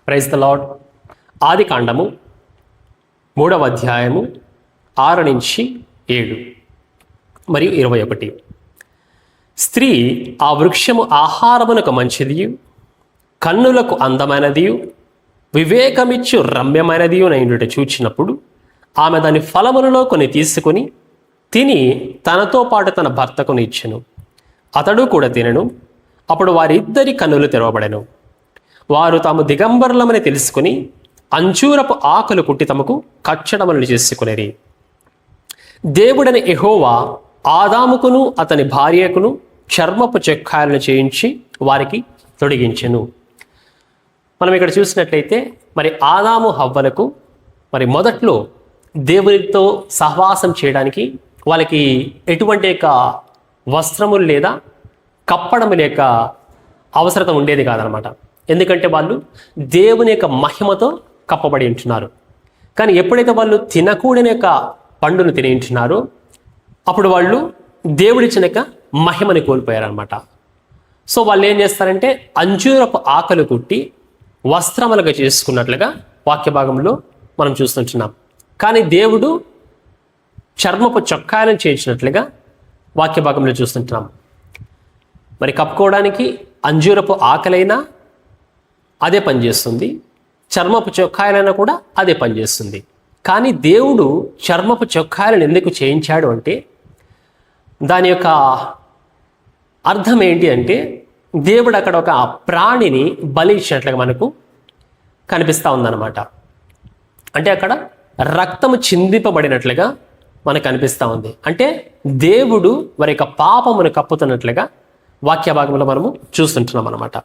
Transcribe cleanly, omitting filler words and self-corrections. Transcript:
Praise the lord. ఆది కాండము 3వ అధ్యాయము 6 నుంచి 7 మరియు 21. స్త్రీ ఆ వృక్షము ఆహారమునకు మంచిదియు కన్నులకు అందమైనదియు వివేకమిచ్చు రమ్యమైనదియు నైనట చూచినప్పుడు ఆమె దాని ఫలములలో కొన్ని తీసుకుని తిని తనతో పాటు తన భర్తకును ఇచ్చెను. అతడు కూడా తినెను. అప్పుడు వారిద్దరి కన్నులు తెరవబడెను. వారు తాము దిగంబరులమని తెలుసుకుని అంజూరపు ఆకులు కుట్టి తమకు కచ్చడములు చేసుకునేది. దేవుడని యెహోవా ఆదాముకును అతని భార్యకును చర్మపు చొక్కాయలను చేయించి వారికి తొడిగించెను. మనం ఇక్కడ చూసినట్లయితే మరి ఆదాము హవ్వలకు మరి మొదట్లో దేవునితో సహవాసం చేయడానికి వాళ్ళకి ఎటువంటి యొక్క వస్త్రములు లేదా కప్పడము లేక అవసరత ఉండేది కాదనమాట. ఎందుకంటే వాళ్ళు దేవుని యొక్క మహిమతో కప్పబడి ఉంటున్నారు. కానీ ఎప్పుడైతే వాళ్ళు తినకూడని యొక్క పండును తిని ఉంటున్నారో అప్పుడు వాళ్ళు దేవుడిచ్చిన యొక్క మహిమని కోల్పోయారనమాట. సో వాళ్ళు ఏం చేస్తారంటే అంజూరపు ఆకలు కుట్టి వస్త్రములుగా చేసుకున్నట్లుగా వాక్య భాగంలో మనం చూస్తుంటున్నాం. కానీ దేవుడు చర్మపు చొక్కాయలను చేయించినట్లుగా వాక్య భాగంలో చూస్తుంటున్నాం. మరి కప్పుకోవడానికి అంజూరపు ఆకలైనా అదే పనిచేస్తుంది, చర్మపు చొక్కాయలైనా కూడా అదే పనిచేస్తుంది. కానీ దేవుడు చర్మపు చొక్కాయలను ఎందుకు చేయించాడు అంటే దాని యొక్క అర్థం ఏంటి అంటే దేవుడు అక్కడ ఒక ప్రాణిని బలి ఇచ్చినట్లుగా మనకు కనిపిస్తూ ఉందన్నమాట. అంటే అక్కడ రక్తము చిందింపబడినట్లుగా మనకు కనిపిస్తూ ఉంది. అంటే దేవుడు వారి యొక్క పాపమును కప్పుతున్నట్లుగా వాక్య భాగంలో మనము చూస్తుంటున్నాం అన్నమాట.